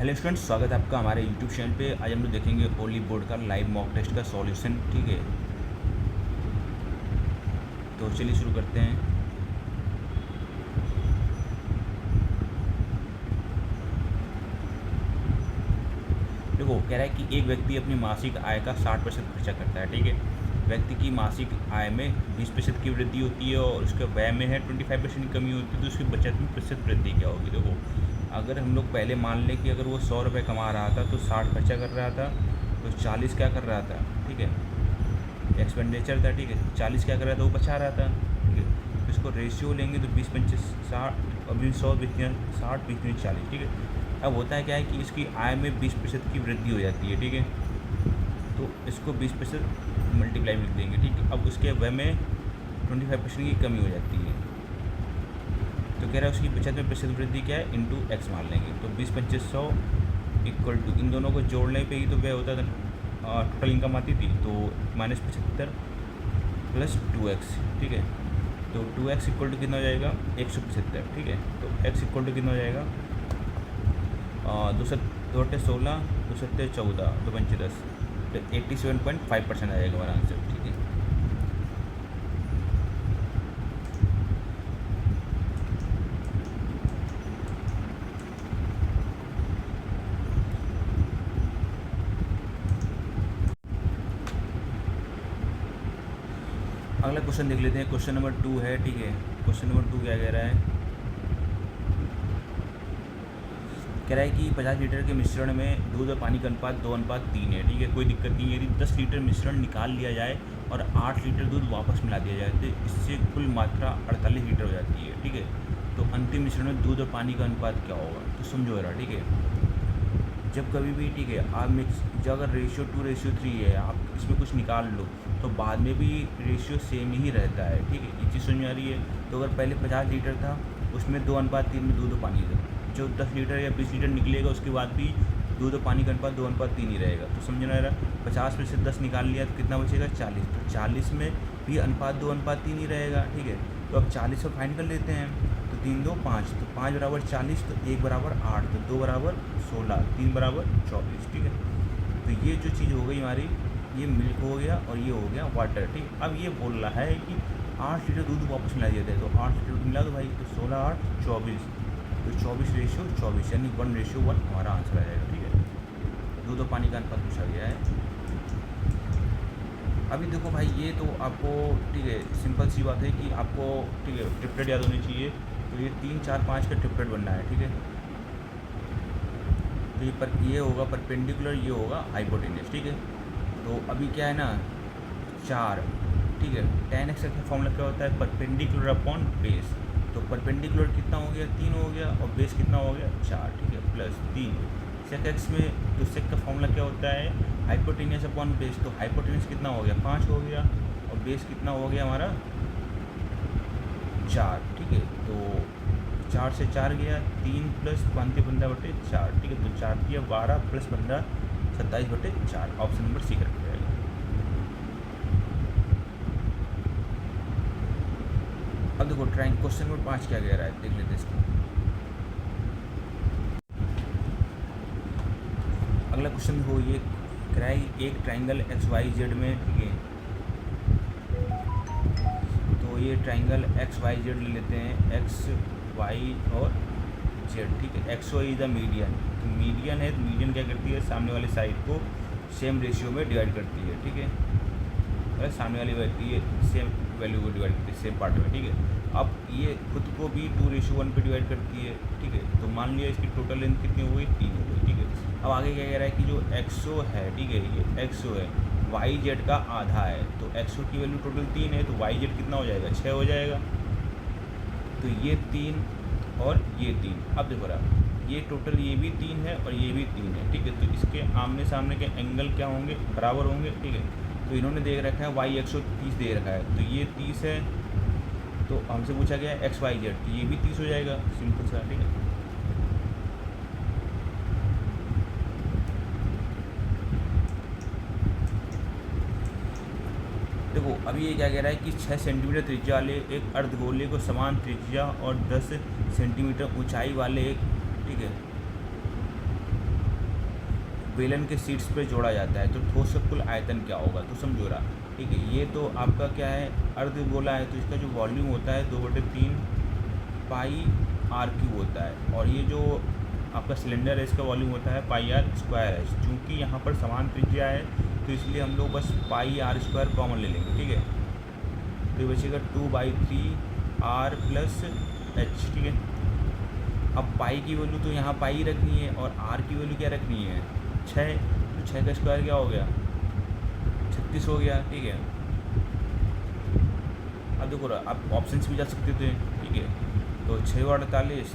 Hello students, स्वागत है आपका हमारे यूट्यूब चैनल पे। आज हम लोग देखेंगे ओली बोर्ड का लाइव मॉक टेस्ट का सॉल्यूशन। ठीक है, तो चलिए शुरू करते हैं। देखो, कह रहा है कि एक व्यक्ति अपनी मासिक आय का 60% खर्चा करता है। ठीक है, व्यक्ति की मासिक आय में 20% की वृद्धि होती है और उसके व्यय में है 25% की कमी होती है, तो उसकी बचत में प्रतिशत वृद्धि क्या होगी। देखो, अगर हम लोग पहले मान लें कि अगर वो 100 रुपये कमा रहा था तो 60 खर्चा कर रहा था, तो 40 क्या कर रहा था। ठीक है, एक्सपेंडिचर था। ठीक है, 40 क्या कर रहा था, वो बचा रहा था। ठीक है, तो इसको रेशियो लेंगे तो 20-25-60, अभी 100 60 20-40। ठीक है, अब होता है क्या है कि इसकी आय में 20% की वृद्धि हो जाती है। ठीक है, तो इसको 20% मल्टीप्लाई में लिख देंगे। ठीक है, अब उसके व्यय में 25% की कमी हो जाती है, तो कह रहा है उसकी बचत में प्रतिशत वृद्धि क्या है, इंटू एक्स मान लेंगे। तो 20-25-100 इक्वल टू इन दोनों को जोड़ने पे ही तो व्यय होता था, टोटल इनकम आती थी, तो -75 प्लस 2x। ठीक है, तो 2x इक्वल टू कितना हो जाएगा, 175। ठीक है, तो x इक्वल टू कितना हो जाएगा, 2 16, 2 14, 2 5 10, तो 87.5% आ जाएगा हमारा आंसर। ठीक है, अगला क्वेश्चन देख लेते हैं। क्वेश्चन नंबर 2 है। ठीक है, क्वेश्चन नंबर 2 क्या कह रहा है, कह रहा है कि 50 लीटर के मिश्रण में दूध और पानी का अनुपात 2:3 है। ठीक है, कोई दिक्कत नहीं है। यदि 10 लीटर मिश्रण निकाल लिया जाए और 8 लीटर दूध वापस मिला दिया जाए तो इससे कुल मात्रा 48 लीटर हो जाती है। ठीक है, तो अंतिम मिश्रण में दूध और पानी का अनुपात क्या होगा, तो समझो जरा। ठीक है, जब कभी भी, ठीक है, आप मिक्स, जब अगर रेशियो 2:3 है, आप इसमें कुछ निकाल लो तो बाद में भी रेशियो सेम ही रहता है। ठीक है, ये चीज़ समझ में आ रही है। तो अगर पहले 50 लीटर था, उसमें 2:3 में दूध और पानी था, जो 10 लीटर या 20 लीटर निकलेगा उसके बाद भी दूध और पानी का अनुपात 2:3 ही रहेगा। तो समझना रहा, 50 में से 10 निकाल लिया तो कितना बचेगा, 40। तो 40 में भी अनुपात 2:3 ही रहेगा। ठीक है, तो अब 40 को फाइंड कर लेते हैं। तो 3 2 5, तो 5 बराबर 40, तो 1 बराबर 8, तो 2 बराबर 16, 3 बराबर 24। ठीक है, तो ये जो चीज़ हो गई हमारी, ये मिल्क हो गया और ये हो गया वाटर। ठीक, अब ये बोल रहा है कि 8 लीटर दूध वापस मिला दिया था, तो 8 लीटर दूध मिला, तो भाई तो 16 8 24, तो 24:24, यानी 1:1 हमारा आंसर आ जाएगा। ठीक है, दूध और पानी का अनुपात पूछा गया है। अभी देखो भाई, ये तो आपको, ठीक है, सिंपल सी बात है कि आपको, ठीक है, ट्रिपलेट याद होनी चाहिए। तो ये 3 4 5 का ट्रिपलेट बनना है। ठीक है, तो ये पर ये होगा परपेंडिकुलर, ये होगा हाइपोटेन्यूस। ठीक है, तो अभी क्या है ना, 4। ठीक है, tan x का फॉर्मूला क्या होता है, परपेंडिकुलर अपॉन बेस। तो परपेंडिकुलर कितना हो गया, 3 हो गया, और बेस कितना हो गया, 4। ठीक है, प्लस 3 सेक एक्स में, तो सेक का फॉर्मूला क्या होता है, हाइपोटेनियस अपॉन बेस। तो हाइपोटेनियस कितना हो गया, 5 हो गया, और बेस कितना हो गया हमारा, 4। ठीक है, तो 4 से 4 गया, 3 प्लस 15/4। ठीक है, तो 4 दिया 12 plus 15 27/4। Option number C correct रहेगा। अब देखो ट्राइंग क्वेश्चन नंबर 5 क्या कह रहा है, देख लेते हैं इसको। अगला क्वेश्चन हो, ये कह रहा है एक ट्राइंगल एक्स वाई जेड में। ठीक है, तो ये ट्राइंगल एक्स वाई जेड ले लेते हैं, एक्स वाई और जेड। ठीक है, X Y is the median. तो मीडियन है, तो मीडियन क्या करती है, सामने वाली साइड को सेम रेशियो में डिवाइड करती है। ठीक है, सामने वाली व्यक्ति सेम वैल्यू को डिवाइड करती है, सेम पार्ट में। ठीक है, अब ये खुद को भी 2:1 पे डिवाइड करती है। ठीक है, तो मान लिया इसकी टोटल लेंथ कितनी हो गई, 3 हो गई। ठीक है, अब आगे क्या कह रहा है कि जो एक्सओ है, ठीक है, ये एक्सओ है, वाई जेड का आधा है, तो एक्सओ की वैल्यू टोटल 3 है, तो वाई जेड कितना हो जाएगा, 6 हो जाएगा। तो ये 3 और ये 3। अब देखो रहा, ये टोटल, ये भी 3 है और ये भी 3 है। ठीक है, तो इसके आमने सामने के एंगल क्या होंगे, बराबर होंगे। ठीक है, तो इन्होंने दे रखा है वाई 130 दे रखा है, तो ये 30 है, तो हमसे पूछा गया है एक्स वाई जेड, तो ये भी 30 हो जाएगा, सिंपल सा। ठीक है, देखो अभी ये क्या कह रहा है कि 6 सेंटीमीटर त्रिज्या वाले एक अर्धगोले को समान त्रिज्या और 10 सेंटीमीटर ऊंचाई वाले एक, ठीक है, बेलन के सीट्स पे जोड़ा जाता है, तो ठोस का कुल आयतन क्या होगा, तो समझो रहा। ठीक है, ये तो आपका क्या है, अर्धगोला है, तो इसका जो वॉल्यूम होता है 2/3 पाई आर क्यूब होता है, और ये जो आपका सिलेंडर है इसका वॉल्यूम होता है पाई आर स्क्वायर है। चूँकि यहाँ पर समान त्रिज्या है तो इसलिए हम लोग बस पाई आर स्क्वायर कॉमन ले लेंगे। ठीक है, तो ये बचेगा 2/3 आर प्लस एच। ठीक है, अब पाई की वैल्यू तो यहाँ पाई रखनी है और आर की वैल्यू क्या रखनी है 6, तो 6 का स्क्वायर क्या हो गया 36 हो गया। ठीक है, अब देखो आप ऑप्शंस भी जा सकते थे। ठीक है, तो 6 और 48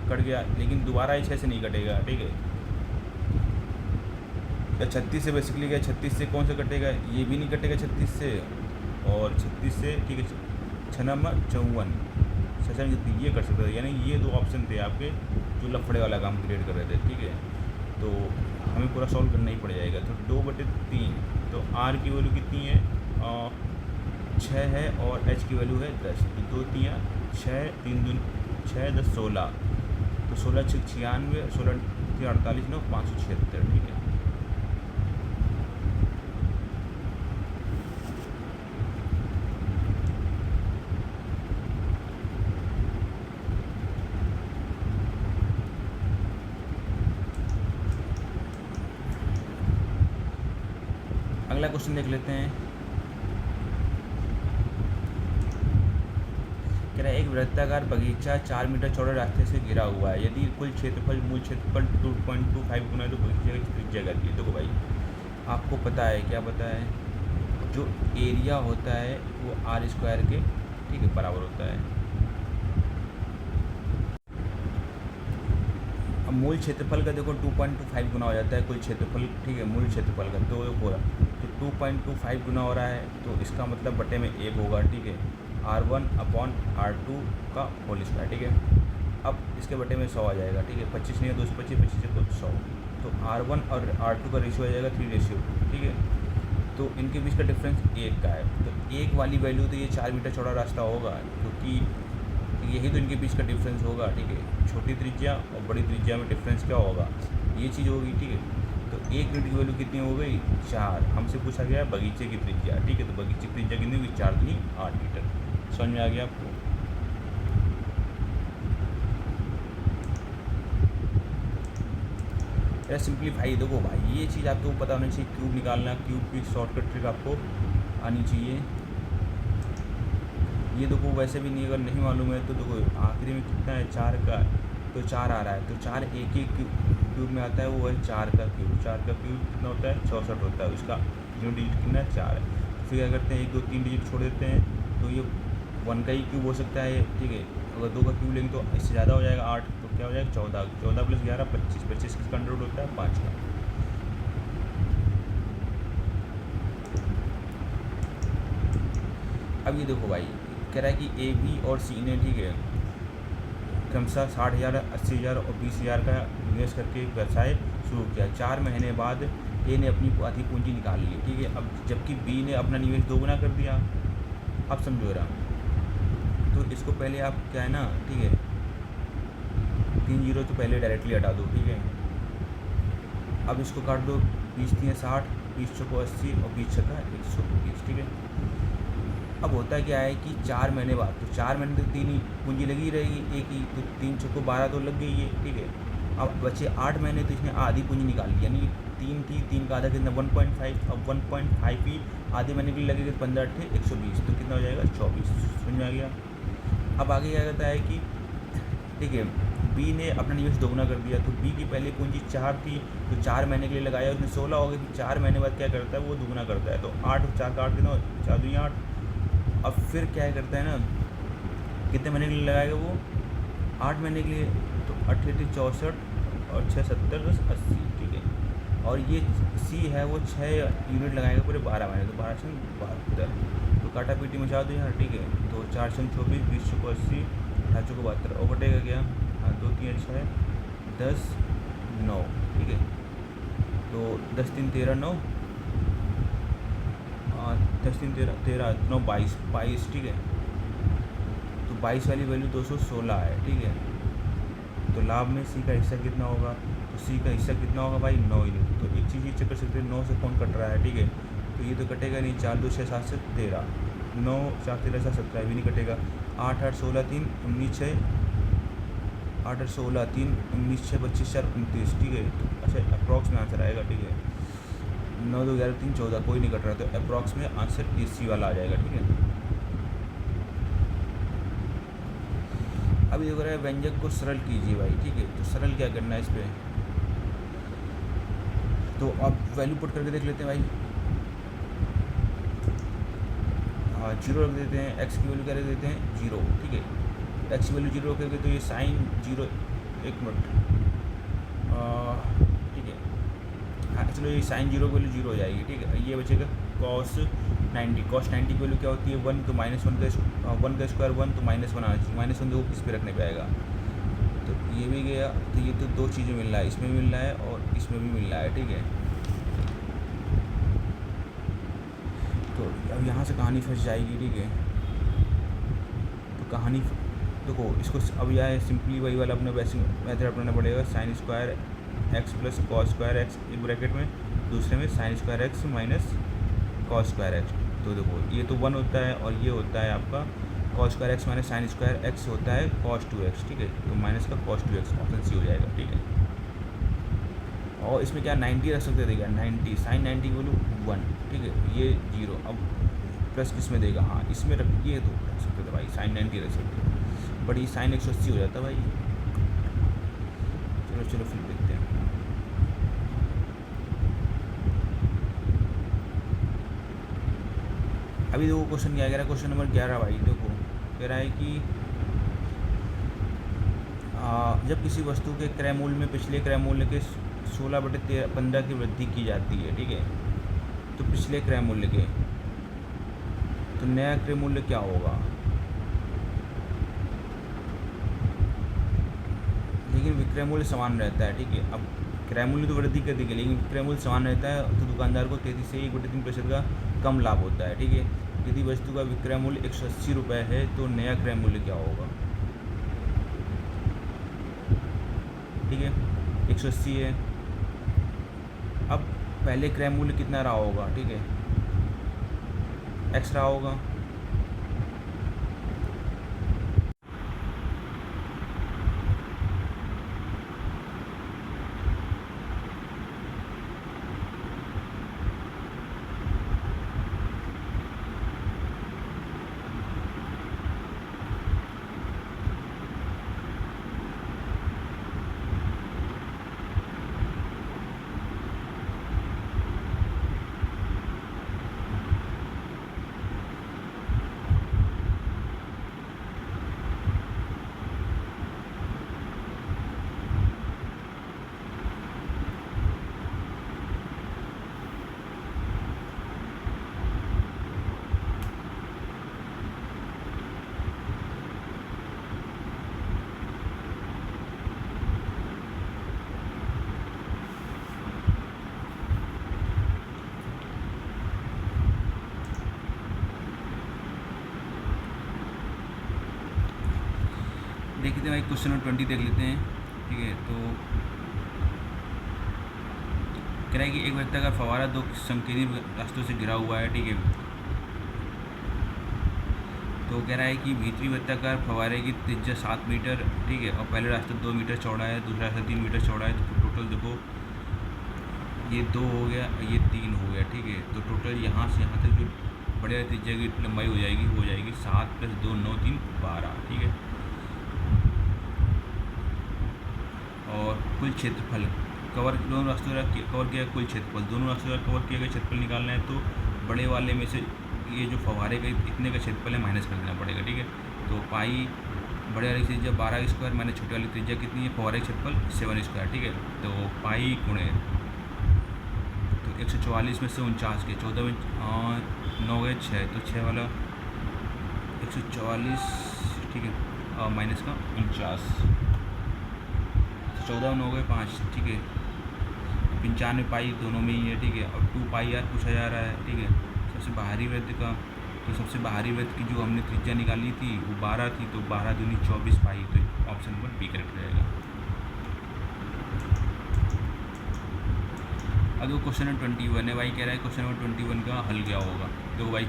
कट गया, लेकिन दोबारा ये 6 से नहीं कटेगा। ठीक है, या 36 से बेसिकली क्या, 36 से कौन सा कटेगा, ये भी नहीं कटेगा 36 से, और 36 से। ठीक है, 6 नंबर 54 सचा ये कर सकते थे, यानी ये दो ऑप्शन थे आपके जो लफड़े वाला काम क्रिएट कर रहे थे। ठीक है, तो हमें पूरा सॉल्व करना ही पड़ जाएगा। तो 2/3, तो आर की वैल्यू कितनी है 6 है, और एच की वैल्यू है 10, तो 2 3 6, 3 दूनी 6, 10 16, तो 16 6 96, 16 3 48 9 576। ठीक है, अगला क्वेश्चन देख लेते हैं। कह रहा है एक वृत्ताकार बगीचा 4 मीटर चौड़े रास्ते से घिरा हुआ है, यदि कुल क्षेत्रफल मूल क्षेत्रफल 2.25 गुना है तो बगीचे की त्रिज्या क्या है। देखो भाई, आपको पता है, क्या पता है, जो एरिया होता है वो आर स्क्वायर के ठीक है बराबर होता है। अब मूल क्षेत्रफल का देखो 2.25 गुना हो जाता है कुल क्षेत्रफल। ठीक है, मूल क्षेत्रफल का तो हो रहा, तो 2.25 गुना हो रहा है, तो इसका मतलब बटे में 1 होगा। ठीक है, R1/R2 का होल स्क्वायर। ठीक है, अब इसके बटे में 100 आ जाएगा। ठीक है, 25 नहीं है 225, 25 है तो 100, तो R1 और R2 का रेशियो आ जाएगा 3:2। ठीक है, तो इनके बीच का डिफरेंस 1 का है, तो 1 वाली वैल्यू तो ये 4 मीटर चौड़ा रास्ता होगा, क्योंकि यही तो इनके बीच का डिफरेंस होगा। ठीक है, छोटी त्रिज्या और बड़ी त्रिज्या में डिफरेंस क्या होगा, ये चीज़ होगी। ठीक है, तो 1 मीटर की वैल्यू कितनी हो गई 4, हमसे पूछा गया बगीचे की त्रिज्या। ठीक है, तो बगीचे की त्रिज्या कितनी हुई 4 दूनी 8 मीटर। समझ में आ गया आपको। सिंप्लीफाई देखो भाई, ये चीज़ आपको पता होना चाहिए, क्यूब निकालना, क्यूब की शॉर्टकट ट्रिक आपको आनी चाहिए। ये देखो वैसे भी नहीं, अगर नहीं मालूम है तो देखो आखिरी में कितना है 4 का, तो 4 आ रहा है, तो 4 एक क्यूब में आता है, वो है 4 का क्यूब। 4 का क्यूब कितना होता है 64 होता है, उसका यूनिट डिजिट कितना है 4 है। फिर क्या करते हैं 1 2 3 डिजिट छोड़ देते हैं, तो ये 1 का ही क्यूब हो सकता है। ठीक है, अगर 2 का क्यूब लेंगे तो इससे ज़्यादा हो जाएगा 8, तो क्या हो जाएगा 14, 14 + 11 25, 25 किसका अंडर रूट होता है 5 का। अब ये देखो भाई, कह रहा है कि ए बी और सी ने ठीक है क्रमशः 60,000 80,000 और 20,000 का निवेश करके एक व्यवसाय शुरू किया। 4 महीने बाद ए ने अपनी आधी पूंजी निकाल ली। ठीक है, अब जबकि बी ने अपना निवेश 2 गुना कर दिया। अब समझो रहा, तो इसको पहले आप क्या है ना, ठीक है 3 जीरो तो पहले डायरेक्टली हटा दो। ठीक है, अब इसको काट दो, 20 3 60, 20 चौको 80 और 20 छक्का 120। ठीक है, अब होता क्या है कि 4 महीने बाद, तो 4 महीने तक 3 ही पूंजी लगी रहेगी एक ही, तो 3 छक्को 12 तो लग गई है। ठीक है, अब बचे 8 महीने, तो इसने आधी पूंजी निकाल ली, यानी 3 थी, 3 का आधा कितना 1.5, अब 1.5 ही आधे महीने के लिए लगेगा, 15 8 120, तो कितना हो जाएगा 24। समझ में आ गया। अब आगे क्या कहता है कि ठीक है बी ने अपना निवेश दोगुना कर दिया, तो बी की पहले पूंजी 4 थी, तो 4 महीने के लिए लगाया, उसने 16 हो गई, तो 4 महीने बाद क्या करता है वो दोगुना करता है, तो 8 4 का 8 कितना 4 दूनी 8। अब फिर क्या करता है ना, कितने महीने के लिए लगाएगा वो 8 महीने के लिए, तो 8 64 और 6 70 10 80। ठीक है, और ये सी है वो 6 यूनिट लगाएगा पूरे 12 महीने, तो 12 छंग 72, तो काटा पीटी मचा दो यहाँ। ठीक है, तो 4 छंग 24, 20 चौको 80, 18 चौको 72, और बटेगा क्या 2 3 6 10 9। ठीक है, तो 10 3 13 9, 10 3 13 13 9 22। ठीक है, तो 22 वाली वैल्यू 216 है। ठीक है, तो लाभ में सी का हिस्सा कितना होगा, तो सी का हिस्सा कितना होगा भाई 9 यूनिट। तो एक चीज़ ये चेक कर सकते हैं 9 से कौन कट रहा है, ठीक है, तो ये तो कटेगा नहीं, 4 2 6 7 से 13, 9 4 13 7 17 भी नहीं कटेगा, 8 8 16 3 19 6 8 8 16 3 19 6 25 4 29, ठीक है। तो अच्छा अप्रॉक्स में आंसर आएगा, ठीक है, 9 2 11 3 14 कोई नहीं कट रहा, तो अप्रॉक्स में आंसर सी वाला आ जाएगा, ठीक है। अभी देखो रहा है व्यंजक को सरल कीजिए भाई, ठीक है, तो सरल क्या करना है इस पर, तो अब वैल्यू पुट करके देख लेते हैं भाई। हाँ 0 रख देते हैं, एक्स की वैल्यू क्या रख देते हैं 0, ठीक है, एक्स की वैल्यू 0 रखेंगे तो ये साइन 0, एक मिनट, ठीक है, हाँ चलो ये साइन 0 की वैल्यू 0 हो जाएगी, ठीक है। ये बचेगा कॉस 90, कॉस 90 की वैल्यू क्या होती है 1, तो -1 का 1 का स्क्वायर 1, तो -1 आना चाहिए, -1 देखो किस पे रखने पे आएगा, तो ये भी गया, तो ये तो दो चीज़ें मिल रहा है, इसमें मिल रहा है और इसमें भी मिल रहा है, ठीक है। तो अब यहाँ से कहानी फंस जाएगी, ठीक है, तो कहानी देखो इसको अब यह है सिंपली वही वाला अपना बेसिक मेथड अपनाना पड़ेगा, sine square x plus cos square x एक ब्रैकेट में, दूसरे में sine square x minus cos square x. तो देखो ये तो 1 होता है और ये होता है आपका cos square x minus sine square x होता है कॉस 2x, ठीक है, तो माइनस का कॉस 2x, ऑप्शन सी हो जाएगा, ठीक है। और इसमें क्या 90 रख सकते थे, 90 साइन 90 की वैल्यू 1, ठीक है, ये 0, अब प्लस किस में देगा, हाँ इसमें रख, ये तो रख सकते थे भाई, साइन 90 रख सकते थे, बट ये साइन 180 हो जाता भाई। चलो चलो फिर देखते हैं। अभी देखो क्वेश्चन क्या कह रहा है, क्वेश्चन नंबर 11 भाई, देखो कह रहा है कि जब किसी वस्तु के क्रय मूल्य में पिछले क्रय मूल्य के 16/15 की वृद्धि की जाती है, ठीक है, तो पिछले क्रय मूल्य के, तो नया क्रय मूल्य क्या होगा, लेकिन विक्रय मूल्य समान रहता है, ठीक है। अब क्रय मूल्य तो वृद्धि कर देगी लेकिन विक्रय मूल्य समान रहता है, तो दुकानदार को 33 से 1/3% का कम लाभ होता है, ठीक है। यदि वस्तु का विक्रय मूल्य 180 रुपये है तो नया क्रय मूल्य क्या होगा, ठीक है, 180 है। अब पहले क्रय मूल्य कितना रहा होगा, ठीक है, एक्स रहा होगा, देखते हैं भाई क्वेश्चन नंबर 20 देख लेते हैं, ठीक है। तो कह रहा है कि एक व्यक्ति का फव्वारा 2 संकीर्ण रास्तों से घिरा हुआ है, ठीक है, तो कह रहा है कि भीतरी वृत्ताकार फव्वारे की त्रिज्या 7 मीटर, ठीक है, और पहले रास्ता 2 मीटर चौड़ा है, दूसरा रास्ता 3 मीटर चौड़ा है, तो टोटल देखो ये 2 हो गया, ये 3 हो गया, ठीक है। तो टोटल यहाँ से यहाँ तक जो बड़े त्रिज्या की लंबाई हो जाएगी 7 + 2 9 3 12, ठीक है। और कुल क्षेत्रफल कवर दोनों रास्तों का कवर किया कुल क्षेत्रफल, दोनों रास्तों का कवर किया गया क्षेत्रफल निकालना है, तो बड़े वाले में से ये जो फव्वारे का इतने का क्षेत्रफल है माइनस कर देना पड़ेगा, ठीक है। तो पाई बड़े वाली त्रिज्या 12 स्क्वायर माइनस छोटे वाली त्रिज्या कितनी है, फव्वारे का क्षेत्रफल 7 स्क्वायर, ठीक है। तो पाई गुणे तो 144 में से 49 के 14 में 9 गए 6, तो 6 वाला 144, ठीक है, और माइनस का 49, 14 9 गए 5, ठीक है। 95 पाई दोनों में ही है, ठीक है, और 2 पाई आर पूछा जा रहा है, ठीक है। सबसे बाहरी वृत्त का, तो सबसे बाहरी वृत्त की जो हमने त्रिज्या निकाली थी वो 12 थी, तो 12 दूनी 24 पाई, तो ऑप्शन नंबर बी करेक्ट रहेगा। अब देखो क्वेश्चन नंबर 21 है भाई, कह रहा है क्वेश्चन नंबर 21 का हल क्या होगा। देखो भाई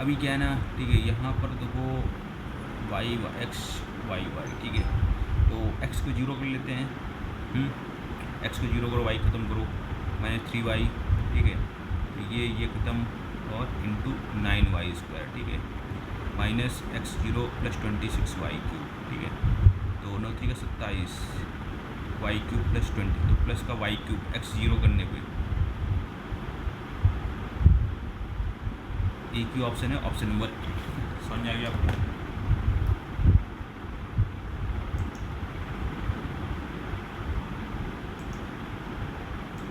अभी क्या है ना, ठीक है, यहाँ पर देखो वाई एक्स वाई वाई, ठीक है, तो एक्स को जीरो कर लेते हैं, एक्स को जीरो करो, वाई ख़त्म करो, -3y, ठीक है, ये ख़त्म, और इंटू 9y², ठीक है, -x0 + 26y³, ठीक है, तो 9 × 3 = 27, y³ + 20, तो प्लस का y³ x जीरो करने पे एक ही ऑप्शन है, ऑप्शन नंबर समझ आ गया आपको।